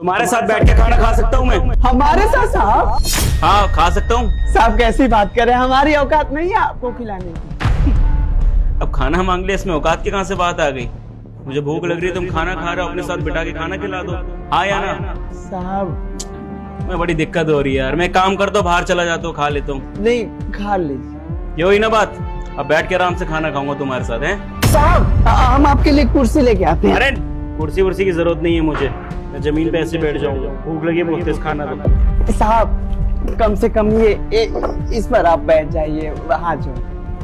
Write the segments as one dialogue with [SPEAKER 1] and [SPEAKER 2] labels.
[SPEAKER 1] तुम्हारे साथ बैठ के खाना खा सकता हूँ मैं?
[SPEAKER 2] हमारे साथ साहब?
[SPEAKER 1] हाँ खा सकता हूँ।
[SPEAKER 2] साहब कैसी बात कर रहे हैं, हमारी औकात नहीं है आपको खिलाने की।
[SPEAKER 1] अब खाना मांग लिया, इसमें औकात की कहाँ से बात आ गई? मुझे भूख लग रही है, तुम खाना खा रहे हो, अपने साथ बिठा के खाना खिला दो। हाँ या ना?
[SPEAKER 2] साहब
[SPEAKER 1] मैं बड़ी दिक्कत हो रही है यार, मैं काम करता हूँ, बाहर चला जाता हूँ, खा लेता हूँ।
[SPEAKER 2] नहीं, खा लीजिए।
[SPEAKER 1] ये हुई ना बात, अब बैठ के आराम से खाना खाऊंगा तुम्हारे साथ। हैं
[SPEAKER 2] साहब हम आपके लिए कुर्सी लेके आते हैं।
[SPEAKER 1] अरे कुर्सी वुर्सी की जरूरत नहीं है मुझे, मैं जमीन पे ऐसे बैठ जाऊंगा, भूख लगी बहुत तेज खाना दो।
[SPEAKER 2] साहब कम से कम ये इस पर आप बैठ जाइए, वहाँ जो।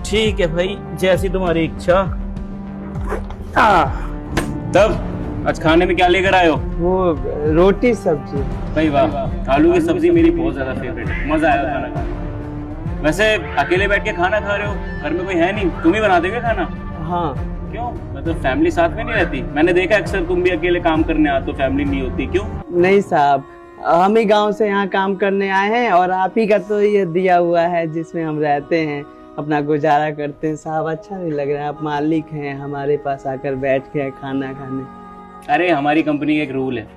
[SPEAKER 1] ठीक है भाई, जैसी तुम्हारी इच्छा। तब आज खाने में क्या लेकर आए हो?
[SPEAKER 2] वो रोटी सब्जी।
[SPEAKER 1] भाई वाह, आलू की सब्जी मेरी बहुत ज्यादा फेवरेट है, मजा आएगा खाना खाने। वैसे अकेले बैठ के खाना खा रहे हो, घर में कोई है नहीं, तुम ही बना दोगे खाना?
[SPEAKER 2] हाँ।
[SPEAKER 1] क्यों, मतलब फैमिली साथ में नहीं रहती? मैंने देखा अक्सर तुम भी अकेले काम करने आते हो, फैमिली नहीं होती, क्यों?
[SPEAKER 2] नहीं साहब, हम ही गांव से यहाँ काम करने आए हैं और आप ही का तो ये दिया हुआ है जिसमें हम रहते हैं, अपना गुजारा करते हैं। साहब अच्छा नहीं लग रहा है, आप मालिक हैं, हमारे पास आकर बैठ के खाना खाने।
[SPEAKER 1] अरे हमारी कंपनी का एक रूल है,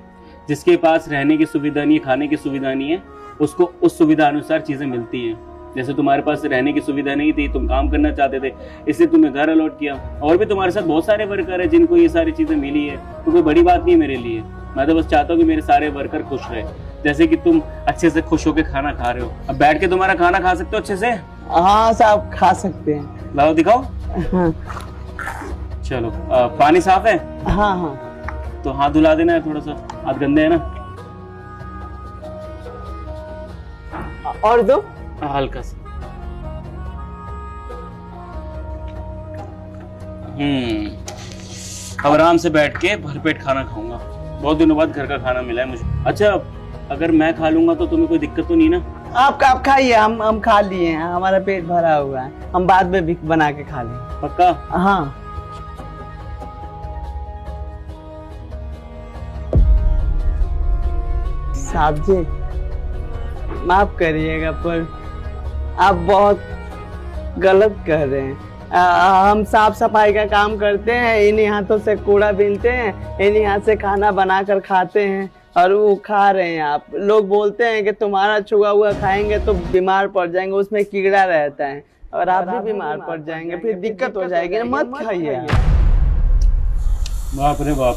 [SPEAKER 1] जिसके पास रहने की सुविधा नहीं है, खाने की सुविधा नहीं है, उसको उस सुविधा अनुसार चीजें मिलती हैं। जैसे तुम्हारे पास रहने की सुविधा नहीं थी, तुम काम करना चाहते थे, इसलिए तुम्हें घर अलॉट किया। और भी तुम्हारे साथ बहुत सारे वर्कर हैं जिनको ये सारी चीजें मिली है, तो कोई बड़ी बात नहीं है मेरे लिए। मैं तो बस चाहता हूँ कि मेरे सारे वर्कर खुश रहे, जैसे कि तुम अच्छे से खुश होकर खाना खा रहे हो। अब बैठ के तुम्हारा खाना खा सकते हो अच्छे से?
[SPEAKER 2] हाँ साहब खा सकते हैं।
[SPEAKER 1] लाओ दिखाओ।
[SPEAKER 2] हाँ।
[SPEAKER 1] चलो पानी साफ है?
[SPEAKER 2] हाँ हाँ।
[SPEAKER 1] तो हाथ धुला देना है, थोड़ा सा हाथ गंदे है ना।
[SPEAKER 2] और दो
[SPEAKER 1] हल्का सा। अब आराम से बैठ के भरपेट खाना खाऊंगा, बहुत दिनों बाद घर का खाना मिला है मुझे। अच्छा, अगर मैं खा लूंगा तो तुम्हें कोई दिक्कत तो नहीं ना?
[SPEAKER 2] आप खाइए, हम खा लिए हैं, हमारा पेट भरा हुआ है, हम बाद में भी बना के खा लेंगे।
[SPEAKER 1] पक्का?
[SPEAKER 2] हाँ। साहब जी माफ करिएगा, पर आप बहुत गलत कह रहे हैं। हम साफ सफाई का काम करते हैं, इन्हीं हाथों से कूड़ा बीनते हैं, इन्हीं हाथ से खाना बनाकर खाते हैं, और वो खा रहे हैं। आप लोग बोलते हैं कि तुम्हारा छुआ हुआ खाएंगे तो बीमार पड़ जाएंगे, उसमें कीड़ा रहता है और आप भी बीमार पड़ जाएंगे, फिर दिक्कत हो जाएगी। मत खाइए।
[SPEAKER 1] बाप रे बाप,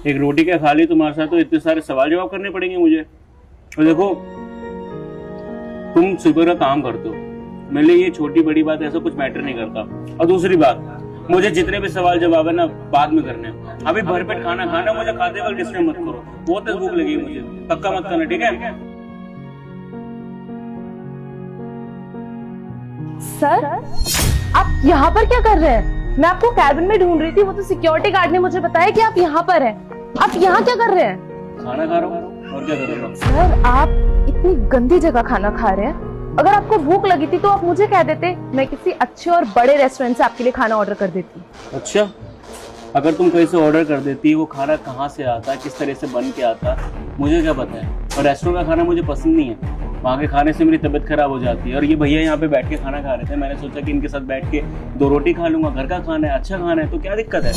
[SPEAKER 1] एक रोटी क्या खा ली तुम्हारे साथ तो इतने सारे सवाल जवाब करने पड़ेंगे मुझे। और देखो, तुम सुबह का काम करते हो, मेरे लिए ये छोटी बड़ी बात ऐसा कुछ मैटर नहीं करता। और दूसरी बात, मुझे जितने भी सवाल जवाब है ना बाद में करने, अभी भरपेट खाना खाना, मुझे खाते वक्त डिस्टर्ब मत करो, बहुत तेज भूख लगी मुझे, पक्का मत करना, ठीक है?
[SPEAKER 3] सर आप यहाँ पर क्या कर रहे हैं? मैं आपको कैबिन में ढूंढ रही थी, वो तो सिक्योरिटी गार्ड ने मुझे बताया कि आप यहाँ पर हैं। आप यहाँ क्या कर रहे हैं?
[SPEAKER 1] खाना खा रहा हूँ, और क्या कर रहा हूँ?
[SPEAKER 3] सर आप इतनी गंदी जगह खाना खा रहे हैं, अगर आपको भूख लगी थी तो आप मुझे कह देते, मैं किसी अच्छे और बड़े रेस्टोरेंट से आपके लिए खाना ऑर्डर कर देती।
[SPEAKER 1] अच्छा, अगर तुम कहीं से ऑर्डर कर देती, वो खाना कहाँ से आता, किस तरह से बन के आता, मुझे क्या पता है? और रेस्टोरेंट का खाना मुझे पसंद नहीं है, वहाँ के खाने से मेरी तबीयत खराब हो जाती है। और ये भैया यहाँ पे बैठ के खाना खा रहे थे, मैंने सोचा कि इनके साथ बैठ के 2 रोटी खा लूंगा, घर का खाना है, अच्छा खाना है, तो क्या दिक्कत है?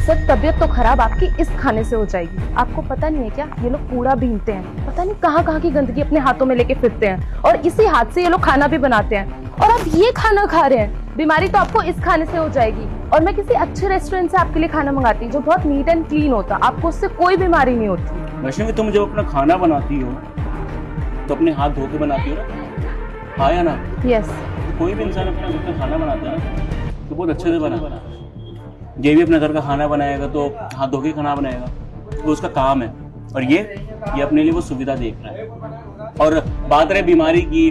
[SPEAKER 3] सर तबीयत तो खराब आपकी इस खाने से हो जाएगी। आपको पता नहीं है क्या, ये लोग कूड़ा बीनते हैं, पता नहीं कहाँ कहाँ की गंदगी अपने हाथों में लेके फिरते हैं, और इसी हाथ से ये लोग खाना भी बनाते हैं, और आप ये खाना खा रहे हैं। बीमारी तो आपको इस खाने से हो जाएगी। और मैं किसी अच्छे रेस्टोरेंट से आपके लिए खाना मंगाती जो बहुत नीट एंड क्लीन होता, आपको उससे कोई बीमारी नहीं होती।
[SPEAKER 1] वैष्णवी, तुम जब अपना खाना बनाती हो तो अपने हाथ धो के बनाती हो ना? हाँ या ना?
[SPEAKER 3] यस।
[SPEAKER 1] कोई भी इंसान अपना घर का खाना बनाता है ना तो बहुत अच्छे से बनाता है। ये भी अपने घर का खाना बनाएगा तो हाथ धो के खाना बनाएगा, वो उसका काम है। और ये अपने लिए वो सुविधा देख रहा है। और बात रहे बीमारी की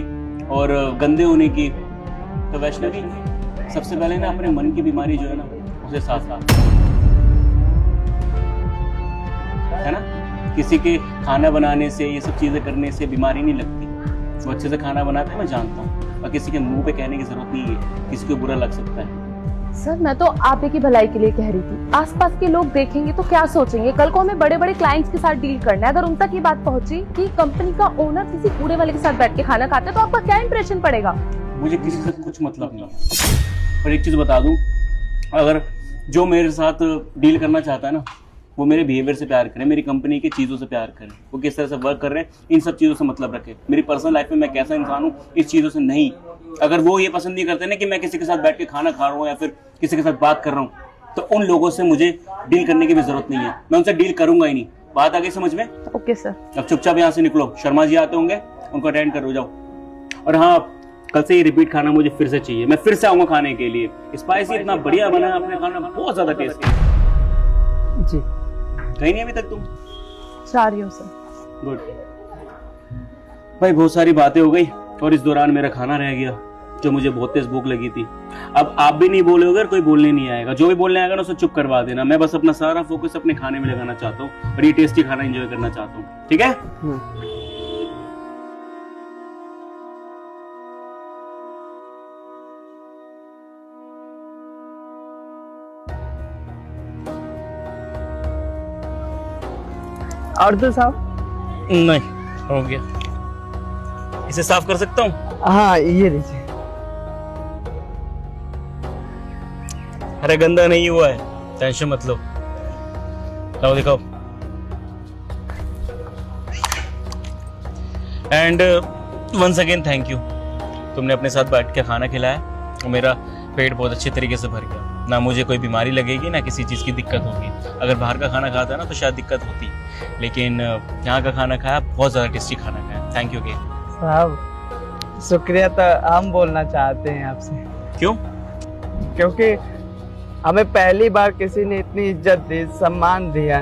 [SPEAKER 1] और गंदे होने की, तो वैष्णवी सबसे पहले ना अपने मन की बीमारी जो है ना, उसे साथ साथ है ना, किसी के खाना बनाने से, ये सब चीजें करने से बीमारी नहीं लगती। वो अच्छे से खाना बनाते हैं, मैं जानता हूँ, और किसी के मुंह पे कहने की जरूरत नहीं है, किसी को बुरा लग सकता है।
[SPEAKER 3] सर मैं तो आप ही की भलाई के लिए कह रही थी, आसपास के लोग देखेंगे तो क्या सोचेंगे? कल को हमें बड़े बड़े क्लाइंट्स के साथ डील करना है, अगर उन तक ये बात पहुंची कि कंपनी का ओनर किसी कूड़े वाले के साथ बैठ के खाना खाता है, तो आपका क्या इंप्रेशन पड़ेगा?
[SPEAKER 1] मुझे किसी से कुछ मतलब नहीं है। और एक चीज बता दूं, अगर जो मेरे साथ डील करना चाहता है ना, वो मेरे बिहेवियर से प्यार करें, मेरी कंपनी की चीज़ों से प्यार करें, वो किस तरह से वर्क कर रहे हैं इन सब चीज़ों से मतलब रखें। मेरी पर्सनल लाइफ में मैं कैसा इंसान हूँ इस चीज़ों से नहीं। अगर वो ये पसंद नहीं करते ना कि मैं किसी के साथ बैठ के खाना खा रहा हूँ या फिर किसी के साथ बात कर रहा हूँ, तो उन लोगों से मुझे डील करने की भी जरूरत नहीं है, मैं उनसे डील करूंगा ही नहीं। बात आ गई समझ में?
[SPEAKER 3] Okay sir.
[SPEAKER 1] अब चुपचाप यहाँ से निकलो, शर्मा जी आते होंगे, उनको अटेंड करो जाओ। और हाँ, कल से ये रिपीट खाना मुझे फिर से चाहिए, मैं फिर से आऊंगा खाने के लिए। स्पाइसी इतना बढ़िया बना है आपने खाना, बहुत ज्यादा टेस्टी।
[SPEAKER 2] जी
[SPEAKER 1] कहीं नहीं अभी तक तुम?
[SPEAKER 3] जा रही हूँ सर।
[SPEAKER 1] गुड भाई, बहुत सारी बातें हो गई और इस दौरान मेरा खाना रह गया जो मुझे बहुत तेज भूख लगी थी। अब आप भी नहीं बोलोगे, कोई बोलने नहीं आएगा, जो भी बोलने आएगा ना उसे चुप करवा देना। मैं बस अपना सारा फोकस अपने खाने में लगाना चाहता हूँ और ये टेस्टी खाना एंजॉय करना चाहता हूँ, ठीक है?
[SPEAKER 2] और तो साहब?
[SPEAKER 1] नहीं, हो गया। इसे साफ कर सकता हूँ?
[SPEAKER 2] हाँ ये लीजिए।
[SPEAKER 1] अरे गंदा नहीं हुआ है, टेंशन मत लो। लाओ दिखाओ। And once again thank you, तुमने अपने साथ बैठ के खाना खिलाया और मेरा पेट बहुत अच्छे तरीके से भर गया। ना मुझे कोई बीमारी लगेगी, ना किसी चीज़ की दिक्कत होगी। अगर बाहर का खाना खाता ना तो शायद दिक्कत होती, लेकिन यहाँ का खाना खाया, बहुत ज़्यादा टेस्टी खाना खाया। Thank you again.
[SPEAKER 2] साहब शुक्रिया तो हम बोलना चाहते हैं आपसे।
[SPEAKER 1] क्यों?
[SPEAKER 2] क्योंकि हमें पहली बार किसी ने इतनी इज्जत दी, सम्मान दिया।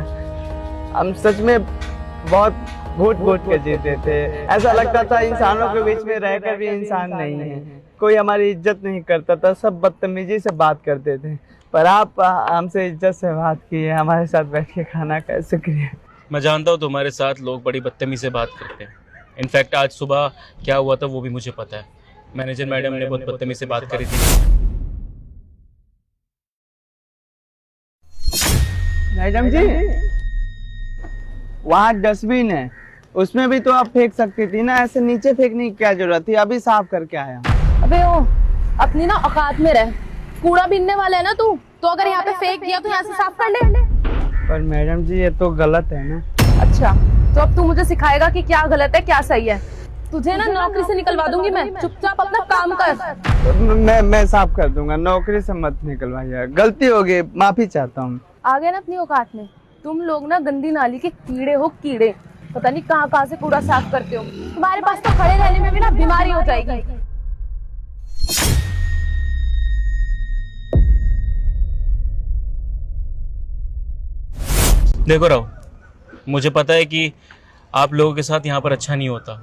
[SPEAKER 2] हम सच में बहुत घुट के जीते थे। ऐसा लगता था इंसानों के बीच में रहकर भी इंसान नहीं है, कोई हमारी इज्जत नहीं करता था, सब बदतमीजी से बात करते थे। पर आप हमसे इज्जत से बात की है, हमारे साथ बैठ के खाना खाया, शुक्रिया।
[SPEAKER 1] मैं जानता हूँ तुम्हारे साथ लोग बड़ी बदतमीजी से बात करते हैं। इनफैक्ट आज सुबह क्या हुआ था वो भी मुझे पता है। मैनेजर मैडम ने बहुत बदतमीजी से बात करी थी।
[SPEAKER 2] मैडम जी, वहाँ डस्टबिन है, उसमें भी तो आप फेंक सकती थी ना, ऐसे नीचे फेंकने की क्या जरूरत थी? अभी साफ करके आया।
[SPEAKER 3] अबे ओ, अपनी ना औकात में रह। कूड़ा बीनने वाला है ना तू, तो अगर यहाँ पे फेंक दिया तो यहाँ से साफ कर ले।
[SPEAKER 2] पर मैडम जी ये तो गलत है ना।
[SPEAKER 3] अच्छा, तो अब तू मुझे सिखाएगा कि क्या गलत है क्या सही है? तुझे ना नौकरी से निकलवा दूंगी मैं, चुपचाप अपना काम कर।
[SPEAKER 2] मैं साफ कर दूंगा, नौकरी से मत निकलवाइए, गलती हो गई, माफी चाहता हूँ।
[SPEAKER 3] आ गए ना अपनी औकात में। तुम लोग ना गंदी नाली के कीड़े हो, कीड़े। पता नहीं कहाँ से कूड़ा साफ करते हो। तुम्हारे पास तो खड़े रहने में भी ना बीमारी हो जाएगी।
[SPEAKER 1] देखो राव, मुझे पता है कि आप लोगों के साथ यहाँ पर अच्छा नहीं होता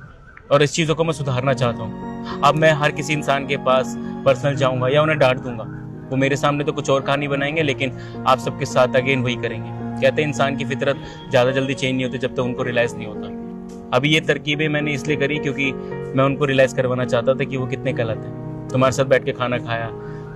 [SPEAKER 1] और इस चीज़ों को मैं सुधारना चाहता हूँ। अब मैं हर किसी इंसान के पास पर्सनल जाऊँगा या उन्हें डांट दूंगा। वो मेरे सामने तो कुछ और कहानी बनाएंगे, लेकिन आप सबके साथ अगेन वही करेंगे। कहते हैं इंसान की फितरत ज़्यादा जल्दी चेंज नहीं होती जब तक उनको रियलाइज़ नहीं होता। अभी ये तरकीबें मैंने इसलिए करी क्योंकि मैं उनको रियलाइज़ करवाना चाहता था कि वो कितने गलत हैं। तुम्हारे साथ बैठ के खाना खाया,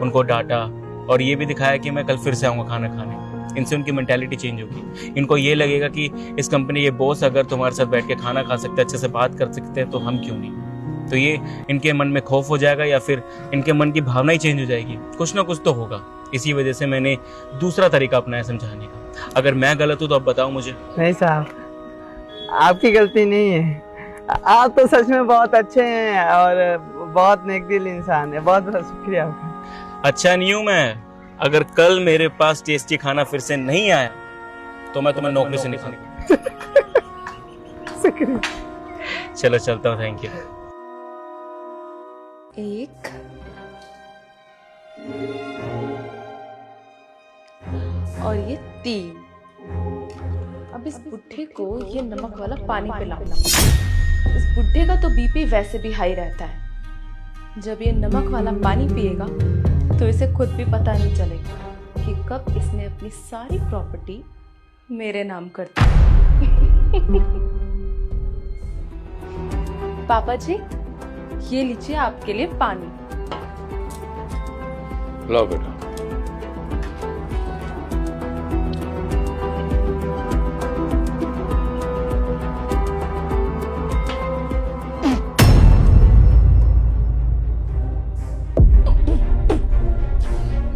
[SPEAKER 1] उनको डांटा और ये भी दिखाया कि मैं कल फिर से आऊँगा खाना खाने। इनसे उनकी मेंटालिटी चेंज होगी। इनको ये लगेगा कि इस कंपनी के बॉस अगर तुम्हारे साथ बैठ के खाना खा सकते हैं, अच्छे से बात कर सकते हैं, तो हम क्यों नहीं। तो ये इनके मन में खौफ हो जाएगा या फिर इनके मन की भावना ही चेंज हो जाएगी। कुछ ना कुछ तो होगा। इसी वजह से मैंने दूसरा तरीका अपनाया समझाने का। अगर मैं गलत हूँ तो आप बताओ मुझे।
[SPEAKER 2] नहीं साहब, आपकी गलती नहीं है। आप तो सच में बहुत अच्छे हैं और बहुत नेकदिल इंसान है। बहुत बहुत शुक्रिया आपका।
[SPEAKER 1] अच्छा नहीं हूँ मैं। अगर कल मेरे पास टेस्टी खाना फिर से नहीं आया तो मैं तुम्हें नौकरी से निकालूंगा।
[SPEAKER 2] शुक्रिया।
[SPEAKER 1] चलो चलता हूँ, थैंक यू।
[SPEAKER 3] 1 और ये 3। अब इस बुड्ढे को ये नमक वाला पानी पिलाओ। इस बुड्ढे का तो बीपी वैसे भी हाई रहता है। जब ये नमक वाला पानी पिएगा तो इसे खुद भी पता नहीं चलेगा कि कब इसने अपनी सारी प्रॉपर्टी मेरे नाम कर दी। पापा जी, ये लीजिए आपके लिए पानी।
[SPEAKER 4] लो बेटा।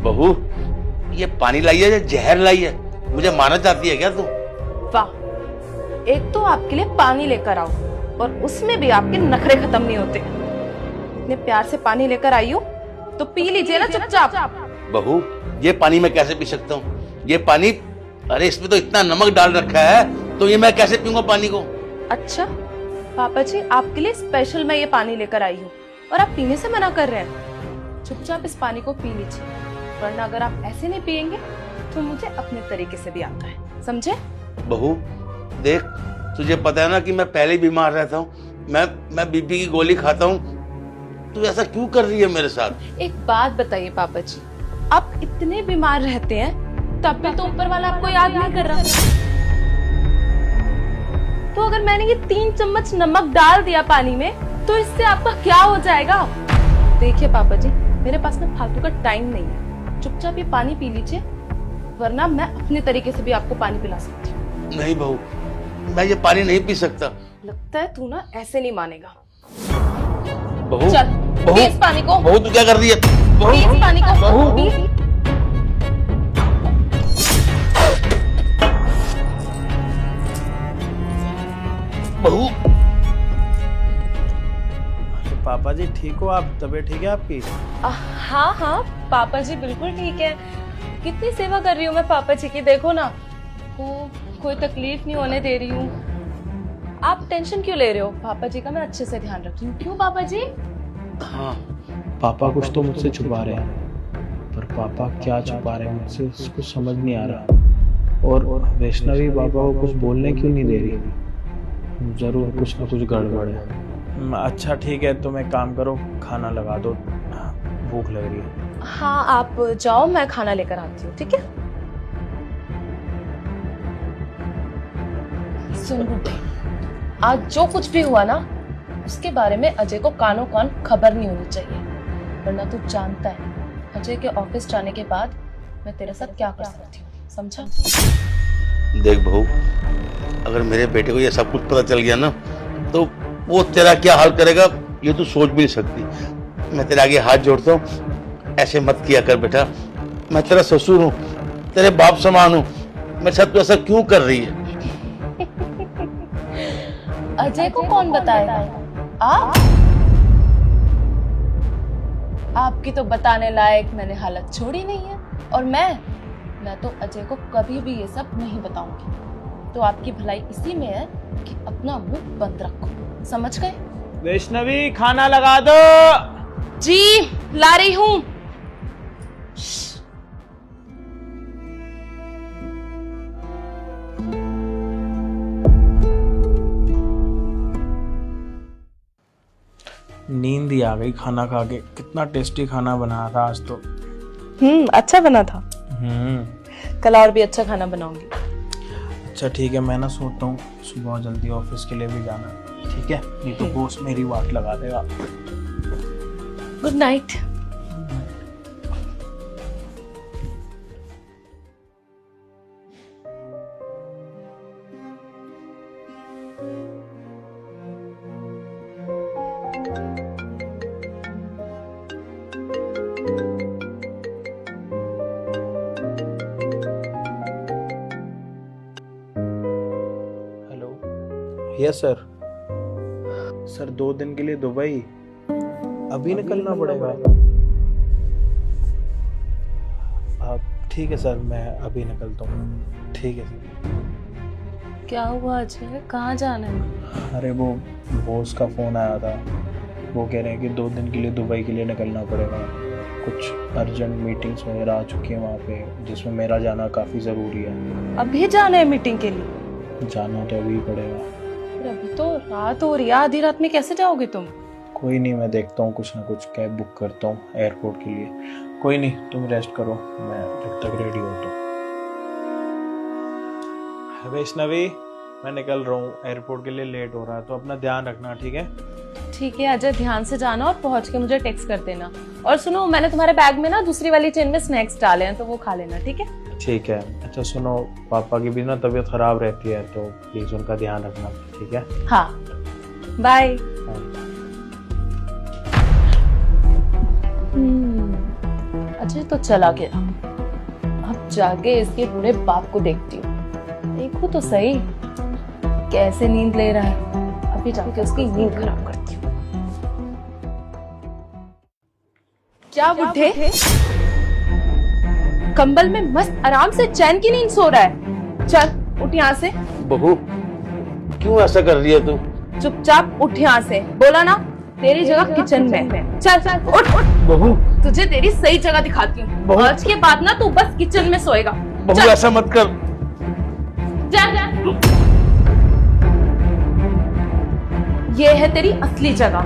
[SPEAKER 4] बहू, ये पानी लाई है या जहर लाई है? मुझे मारना चाहती है क्या तू?
[SPEAKER 3] वाह, एक तो आपके लिए पानी लेकर आओ और उसमें भी आपके नखरे खत्म नहीं होते। इतने प्यार से पानी लेकर आई हूँ तो पी लीजिए ना चुपचाप।
[SPEAKER 4] बहू, ये पानी मैं कैसे पी सकता हूँ? ये पानी, अरे इसमें तो इतना नमक डाल रखा है, तो ये मैं कैसे पीऊंगा पानी को?
[SPEAKER 3] अच्छा पापा जी, आपके लिए स्पेशल मैं ये पानी लेकर आई हूँ और आप पीने से मना कर रहे हैं। चुपचाप इस पानी को पी लीजिए, वरना अगर आप ऐसे नहीं पियेंगे तो मुझे अपने तरीके से भी आता है, समझे?
[SPEAKER 4] बहू देख, तुझे पता है ना कि मैं पहले बीमार रहता हूँ, मैं बीपी की गोली खाता हूँ, तू ऐसा क्यों कर रही है मेरे साथ?
[SPEAKER 3] एक बात बताइए पापा जी, आप इतने बीमार रहते हैं तब भी तो ऊपर वाला आपको याद नहीं कर रहा। तो अगर मैंने ये 3 चम्मच नमक डाल दिया पानी में तो इससे आपका क्या हो जाएगा? देखिए पापा जी, मेरे पास ना फालतू का टाइम नहीं है, चुपचाप ये पानी पी लीजिए, वरना मैं अपने तरीके से भी आपको पानी पिला सकती हूँ।
[SPEAKER 4] नहीं बहू, मैं ये पानी नहीं पी सकता।
[SPEAKER 3] लगता है तू ना ऐसे नहीं मानेगा।
[SPEAKER 4] बहू,
[SPEAKER 3] चल पी इस पानी को।
[SPEAKER 4] बहू तू क्या कर रही है?
[SPEAKER 3] पी इस पानी को।
[SPEAKER 4] बहू।
[SPEAKER 3] पी।
[SPEAKER 4] बहू,
[SPEAKER 5] पापा जी ठीक हो आप? तबीयत ठीक है आपकी?
[SPEAKER 3] हाँ हाँ पापा जी बिल्कुल ठीक है। कितनी सेवा कर रही हूँ मैं पापा जी की, देखो ना, कोई तकलीफ नहीं होने दे रही हूँ। आप टेंशन क्यों ले रहे हो? पापा जी का मैं अच्छे से ध्यान रख रही हूँ। क्यों पापा जी?
[SPEAKER 4] हाँ
[SPEAKER 5] पापा कुछ तो मुझसे छुपा रहे हैं, पर पापा क्या छुपा रहे हैं मुझसे कुछ समझ नहीं आ रहा। और वैष्णवी पापा को कुछ बोलने क्यों नहीं दे रही? जरूर कुछ ना कुछ गड़बड़ है। अच्छा ठीक है, तुम एक काम करो, खाना लगा दो, भूख लग रही है।
[SPEAKER 3] हाँ आप जाओ, मैं खाना लेकर आती हूँ, ठीक है? सुन गुड्डे, आज जो कुछ भी हुआ ना, उसके बारे में अजय को कानों कान खबर नहीं होनी चाहिए, वरना तू जानता है अजय के ऑफिस जाने के बाद मैं तेरे साथ क्या कर सकती हूँ, समझा?
[SPEAKER 4] देख बहू, अगर मेरे बेटे को ये सब कुछ पता चल गया ना, तो वो तेरा क्या हाल करेगा ये तू सोच भी नहीं सकती। मैं तेरे आगे हाथ जोड़ता हूँ, ऐसे मत किया कर बेटा। मैं तेरा ससुर हूँ, तेरे बाप समान हूँ, मेरे साथ तू ऐसा क्यों कर रही है?
[SPEAKER 3] अजय को कौन बताएगा? आप? आपकी तो बताने लायक मैंने हालत छोड़ी नहीं है, और मैं तो अजय को कभी भी ये सब नहीं बताऊंगी। तो आपकी भलाई इसी में है कि अपना मुंह बंद रखो, समझ गए?
[SPEAKER 5] वैष्णवी खाना लगा दो।
[SPEAKER 3] जी ला रही हूँ।
[SPEAKER 5] नींद ही आ गई खाना खा के। कितना टेस्टी खाना बना था आज तो।
[SPEAKER 3] अच्छा बना था। कल और भी अच्छा खाना बनाऊंगी।
[SPEAKER 5] अच्छा ठीक है, मैं ना सोता हूँ, सुबह जल्दी ऑफिस के लिए भी जाना है, ठीक है? नहीं तो बॉस मेरी वाट लगा देगा।
[SPEAKER 3] Good night.
[SPEAKER 5] Yes sir. Sir 2 दिन के लिए दुबई अभी निकलना पड़ेगा? ठीक है सर, मैं अभी निकलता हूँ। ठीक है सर।
[SPEAKER 3] क्या हुआ अजय, कहाँ जाना है?
[SPEAKER 5] अरे वो बॉस का फोन आया था, वो कह रहे हैं कि 2 दिन के लिए दुबई के लिए निकलना पड़ेगा। कुछ अर्जेंट मीटिंग्स वगैरह आ चुकी हैं वहाँ पे, जिसमें मेरा जाना काफ़ी ज़रूरी है।
[SPEAKER 3] अभी जाना है मीटिंग के लिए?
[SPEAKER 5] जाना तो अभी पड़ेगा।
[SPEAKER 3] अभी तो रात हो रही है, आधी रात में कैसे जाओगे तुम?
[SPEAKER 5] कोई नहीं, मैं देखता हूँ कुछ ना कुछ कैब बुक करता हूँ एयरपोर्ट के लिए। कोई नहीं, तुम रेस्ट करो, मैं जब तक रेडी होता हूँ। वैष्णवी, मैं निकल रहा हूँ, एयरपोर्ट के लिए लेट हो रहा है, तो अपना ध्यान रखना, ठीक है?
[SPEAKER 3] ठीक है अजय, ध्यान से जाना और पहुंच के मुझे टेक्स्ट कर देना। और सुनो, मैंने तुम्हारे बैग में ना दूसरी वाली चेन में स्नैक्स डाले हैं, तो वो खा लेना, ठीक है?
[SPEAKER 5] ठीक है। अच्छा सुनो, पापा की भी ना तबीयत खराब रहती है, तो प्लीज उनका ध्यान रखना, ठीक है?
[SPEAKER 3] हाँ, बाय। अजय तो चला गया, अब जाके इसके बूढ़े बाप को देखती हूँ। देखो तो सही कैसे नींद ले रहा है, अभी जाके उसकी नींद खराब करती हूँ। क्या बुढ़े, कंबल में मस्त आराम से चैन की नींद सो रहा है। चल उठ यहाँ से।
[SPEAKER 4] बहू क्यों ऐसा कर रही है तू?
[SPEAKER 3] चुपचाप उठ यहाँ से, बोला ना तेरी जगह किचन में। चल चल उठ उठ,
[SPEAKER 4] बहू
[SPEAKER 3] तुझे तेरी सही जगह दिखाती हूँ। आज के बाद ना तू बस किचन में सोएगा।
[SPEAKER 4] बहू ऐसा मत कर।
[SPEAKER 3] चल ये है तेरी असली जगह,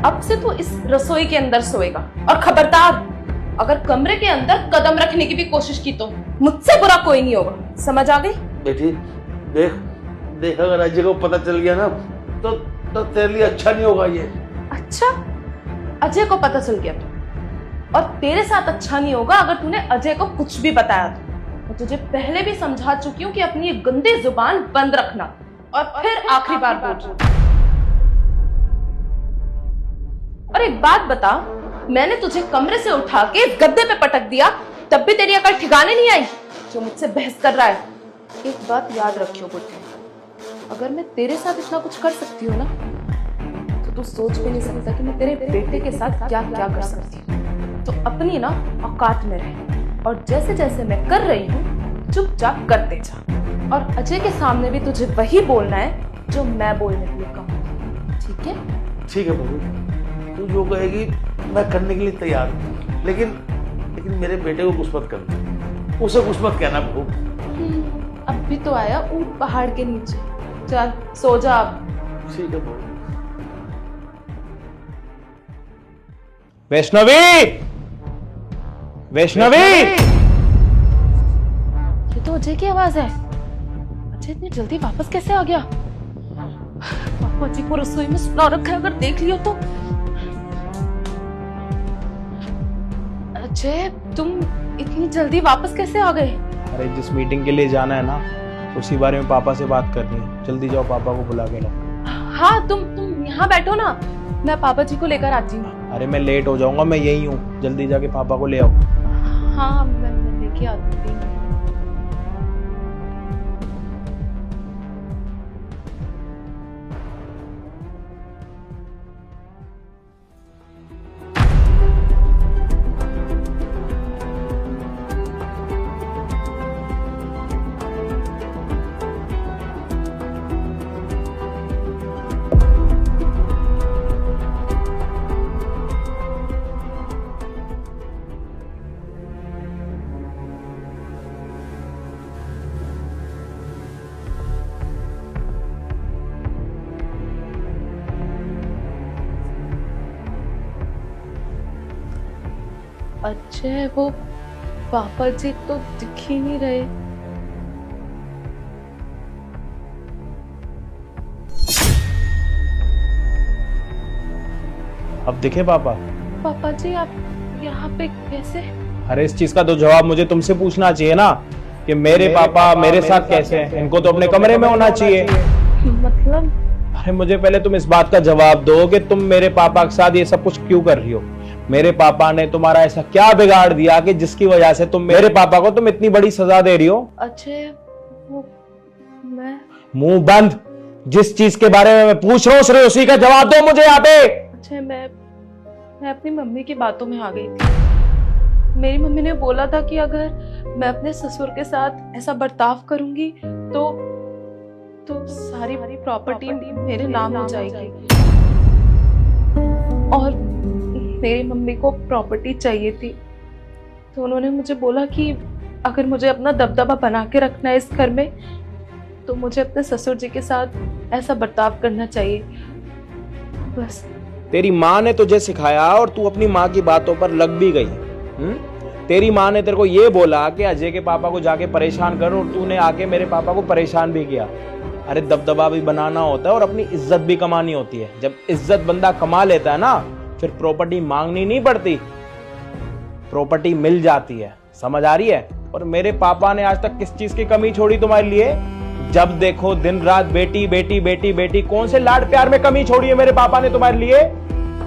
[SPEAKER 3] अब से तू इस रसोई के अंदर सोएगा। और खबरदार, अगर कमरे के अंदर कदम रखने की भी कोशिश की तो मुझसे बुरा कोई नहीं होगा, समझ आ गई?
[SPEAKER 4] बेटी देख देख, अगर अजय को पता चल गया ना तो तेरे लिए अच्छा नहीं होगा ये।
[SPEAKER 3] अच्छा, अजय को पता चल गया तो, और तेरे साथ अच्छा नहीं होगा अगर तूने अजय को कुछ भी बताया तो। मैं तुझे पहले भी समझा चुकी हूँ कि अपनी ये गंदी जुबान बंद रखना, और फिर आखिरी बार बोल रही हूं। और एक बात बता, मैंने तुझे कमरे से उठा के गद्दे पे पटक दिया, तब भी तेरी अकल ठिकाने नहीं आई जो मुझसे बहस कर रहा है। एक बात याद रखियो बुढ़े, अगर मैं तेरे साथ इतना कुछ कर सकती हूँ ना, तो तू सोच भी नहीं सकता कि मैं तेरे बेटे के साथ क्या क्या कर सकती हूँ। तो अपनी ना औकात में रह, और जैसे जैसे मैं कर रही हूँ चुपचाप करते जा। और अजय के सामने भी तुझे वही बोलना है जो मैं बोलने के लिए कहूँ, ठीक है?
[SPEAKER 4] ठीक है बहू, तू जो कहेगी मैं करने के लिए तैयार हूँ, लेकिन मेरे बेटे को कुछ मत करना, उसे कुछ मत कहना बहू।
[SPEAKER 3] अब भी तो आया ऊंट पहाड़ के नीचे, चल सो जा अब।
[SPEAKER 4] ठीक है बहू।
[SPEAKER 5] वैष्णवी, वैष्णवी,
[SPEAKER 3] ये तो अजय की आवाज है। अजय इतनी जल्दी वापस कैसे आ गया? पापा जी को रसोई में सुला रखा है, अगर देख लियो तो। अजय तुम इतनी जल्दी वापस कैसे आ गए?
[SPEAKER 5] अरे जिस मीटिंग के लिए जाना है ना, उसी बारे में पापा से बात करनी है। जल्दी जाओ, पापा को बुला के लाओ।
[SPEAKER 3] हाँ तुम यहाँ बैठो ना, मैं पापा जी को लेकर आती हूँ।
[SPEAKER 5] अरे मैं लेट हो जाऊंगा, मैं यही हूँ, जल्दी जाके पापा को ले आओ।
[SPEAKER 3] हाँ मैं लेके आती हूँ। अजय, वो पापा जी तो दिख ही नहीं रहे।
[SPEAKER 5] अब दिखे पापा?
[SPEAKER 3] पापा जी आप यहाँ पे कैसे?
[SPEAKER 5] अरे इस चीज का तो जवाब मुझे तुमसे पूछना चाहिए ना, कि मेरे पापा मेरे साथ कैसे हैं? इनको तो अपने कमरे में होना चाहिए।
[SPEAKER 3] मतलब?
[SPEAKER 5] अरे मुझे पहले तुम इस बात का जवाब दो कि तुम मेरे पापा के साथ ये सब कुछ क्यों कर रही हो? मेरे पापा ने तुम्हारा ऐसा क्या बिगाड़ दिया कि जिसकी वजह से तुम मेरे पापा को तुम इतनी बड़ी सजा दे रही हो?
[SPEAKER 3] अजय वो मैं...
[SPEAKER 5] मुंह बंद, जिस चीज के बारे में मैं पूछ रहा हूँ उसी का जवाब दो मुझे यहाँ पे।
[SPEAKER 3] अजय मैं अपनी मम्मी की बातों में आ गई थी। मेरी मम्मी ने बोला था कि अगर मैं अपने ससुर के साथ ऐसा बर्ताव करूंगी तो सारी प्रॉपर्टी मेरे नाम हो जाएगी, और मेरी मम्मी को प्रॉपर्टी चाहिए थी। तो उन्होंने मुझे बोला कि अगर मुझे अपना दबदबा बना के रखना है इस घर में, तो मुझे अपने ससुर जी के साथ ऐसा बर्ताव करना चाहिए। बस
[SPEAKER 5] तेरी माँ ने तुझे सिखाया और तू अपनी माँ की बातों पर लग भी गई। तेरी माँ ने तेरे को ये बोला कि अजय के पापा को जाके परेशान कर, और तूने आके मेरे पापा को परेशान भी किया। अरे दबदबा भी बनाना होता है और अपनी इज्जत भी कमानी होती है। जब इज्जत बंदा कमा लेता है ना, फिर प्रॉपर्टी मांगनी नहीं पड़ती, प्रॉपर्टी मिल जाती है। समझ आ रही है? और मेरे पापा ने आज तक किस चीज की कमी छोड़ी तुम्हारे लिए? जब देखो दिन रात बेटी बेटी बेटी बेटी, कौन से लाड प्यार में कमी छोड़ी है मेरे पापा ने तुम्हारे लिए?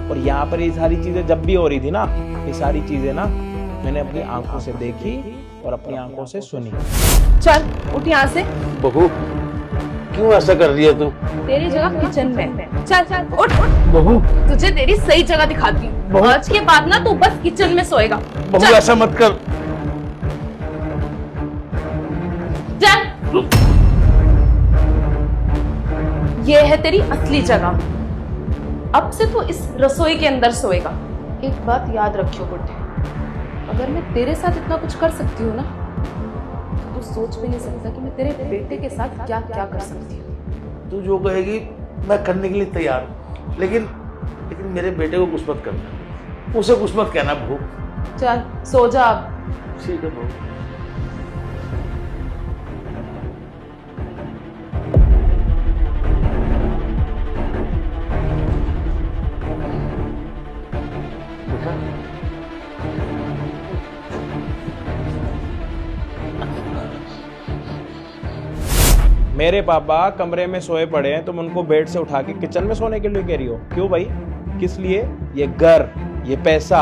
[SPEAKER 5] और यहाँ पर ये सारी चीजें जब भी हो रही थी ना, ये सारी चीजें ना मैंने अपनी आंखों से देखी और अपनी आंखों से सुनी।
[SPEAKER 3] चल उठ यहाँ से।
[SPEAKER 4] बहू क्यों ऐसा कर रही है तू?
[SPEAKER 3] तेरी जगह किचन में। चल चल उठ उठ।
[SPEAKER 4] बहू
[SPEAKER 3] तुझे तेरी सही जगह दिखाती हूँ। आज के बाद ना तू बस किचन में सोएगा।
[SPEAKER 4] बहू ऐसा मत कर।
[SPEAKER 3] चल। ये है तेरी असली जगह। अब से तू इस रसोई के अंदर सोएगा। एक बात याद रखियो बुड्ढे, अगर मैं तेरे साथ इतना कुछ कर सकती हूँ ना, तो सोच भी नहीं सकता कि मैं तेरे बेटे के साथ क्या क्या कर सकती हूँ।
[SPEAKER 4] तू जो कहेगी मैं करने के लिए तैयार हूँ, लेकिन मेरे बेटे को कुछ मत करना, उसे कुछ मत कहना बहू।
[SPEAKER 3] चल सो जा अब।
[SPEAKER 4] ठीक है बहू।
[SPEAKER 5] मेरे पापा कमरे में सोए पड़े हैं, तुम उनको बेड से उठा के किचन में सोने के लिए कह रही हो? क्यों भाई, किस लिए? ये घर, ये पैसा,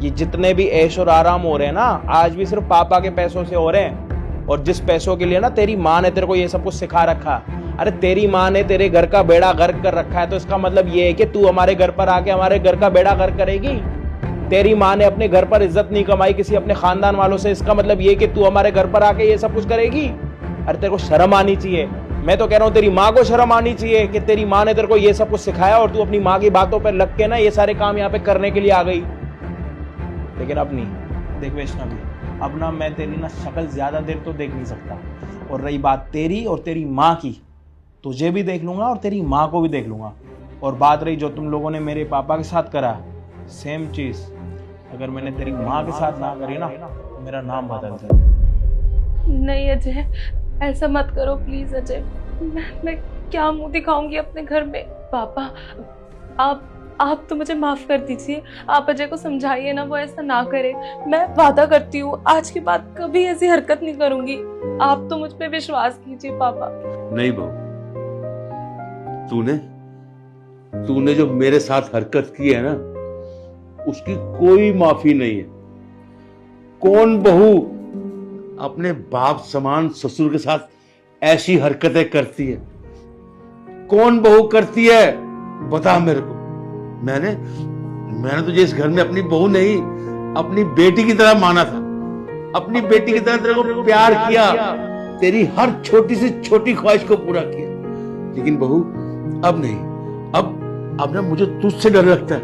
[SPEAKER 5] ये जितने भी ऐश और आराम हो रहे हैं ना, आज भी सिर्फ पापा के पैसों से हो रहे हैं। और जिस पैसों के लिए ना तेरी माँ ने तेरे को ये सब कुछ सिखा रखा, अरे तेरी माँ ने तेरे घर का बेड़ा गर्क कर रखा है, तो इसका मतलब ये है कि तू हमारे घर पर आके हमारे घर का बेड़ा गर्क करेगी? तेरी माँ ने अपने घर पर इज्जत नहीं कमाई किसी अपने खानदान वालों से, इसका मतलब ये कि तू हमारे घर पर आके ये सब कुछ करेगी? अरे तेरे को शर्म आनी चाहिए। मैं तो कह रहा हूँ तेरी माँ को शर्म आनी चाहिए कि तेरी माँ ने तेरे को ये सब कुछ सिखाया और तू अपनी माँ की बातों पर लग के ना ये सारे काम यहाँ पे करने के लिए आ गई। लेकिन अब नहीं। देख वैष्णवी, अब ना मैं तेरी ना शक्ल ज्यादा देर तो देख नहीं सकता। और रही बात तेरी और तेरी माँ की, तुझे भी देख लूंगा और तेरी माँ को भी देख लूंगा। और बात रही जो तुम लोगों ने मेरे पापा के साथ करा, सेम चीज अगर मैंने तेरी माँ के साथ ना करी ना, तो मेरा नाम बदल दे।
[SPEAKER 3] नहीं अजय, ऐसा मत करो प्लीज अजय। मैं क्या मुंह दिखाऊंगी अपने घर में। पापा आप तो मुझे माफ कर दीजिए। आप अजय को समझाइए ना, वो ऐसा ना करे। मैं वादा करती हूँ आज के बाद कभी ऐसी हरकत नहीं करूंगी। आप तो मुझ पे विश्वास कीजिए पापा।
[SPEAKER 4] नहीं बहू, तूने जो मेरे साथ हरकत की है ना, उसकी कोई माफी नहीं है। कौन बहू अपने बाप समान ससुर के साथ ऐसी हरकतें करती है? कौन बहू करती है? बता मेरे को। मैंने तुझे इस घर में अपनी बहू नहीं, अपनी बेटी की तरह माना था। अपनी बेटी की तरह तेरे को प्यार किया, तेरी हर छोटी से छोटी ख्वाहिश को पूरा किया। लेकिन बहू अब नहीं। अब ना मुझे तुझसे डर लगता है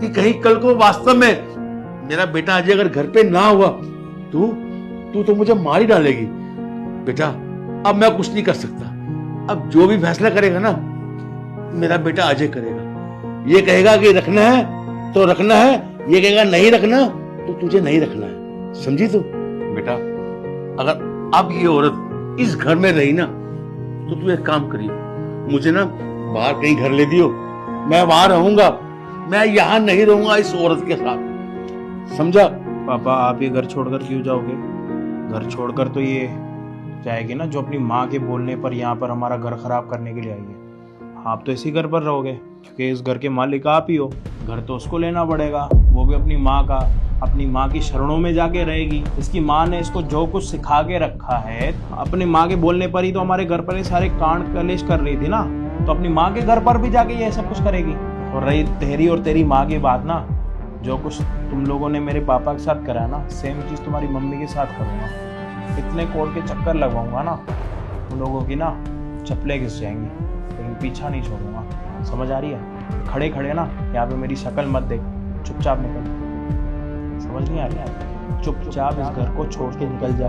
[SPEAKER 4] कि कहीं कल को वास्तव में मेरा बेटा अजय अगर घर पे ना हुआ, तू तो मुझे मार ही डालेगी। बेटा अब मैं कुछ नहीं कर सकता। अब जो भी फैसला करेगा ना मेरा बेटा अजय करेगा। ये कहेगा कि रखना है तो रखना है, ये कहेगा नहीं रखना तो तुझे नहीं रखना है। समझी तू? बेटा अगर अब ये औरत इस घर में रही ना, तो तू एक काम करिए, मुझे ना बाहर कहीं घर ले दियो। मैं वहां रहूंगा, मैं यहाँ नहीं रहूंगा इस औरत के साथ। समझा?
[SPEAKER 5] पापा आप ये घर छोड़कर क्यों जाओगे? घर छोड़कर तो ये जाएगी ना जो अपनी माँ के बोलने पर यहाँ पर हमारा घर खराब करने के लिए आई है। आप तो इसी घर पर रहोगे क्योंकि इस घर के मालिक आप ही हो। घर तो उसको लेना पड़ेगा, वो भी अपनी माँ का। अपनी माँ की शरणों में जाके रहेगी। इसकी माँ ने इसको जो कुछ सिखा के रखा है, अपनी माँ के बोलने पर ही तो हमारे घर पर ये सारे कांड कलेश कर रही थी ना, तो अपनी माँ के घर पर भी जाके ये सब कुछ करेगी। और रही तेरी और तेरी माँ की बात ना, जो कुछ तुम लोगों ने मेरे पापा के साथ करा ना, सेम चीज़ तुम्हारी मम्मी के साथ करूँगा। इतने कोर्ट के चक्कर लगवाऊंगा ना, तुम लोगों की ना चप्पलें घिस जाएंगी, लेकिन पीछा नहीं छोड़ूंगा। समझ आ रही है? खड़े खड़े ना यहाँ पे मेरी शक्ल मत देख, चुपचाप निकल। समझ नहीं आ रही है? चुपचाप इस घर को छोड़ के निकल जा।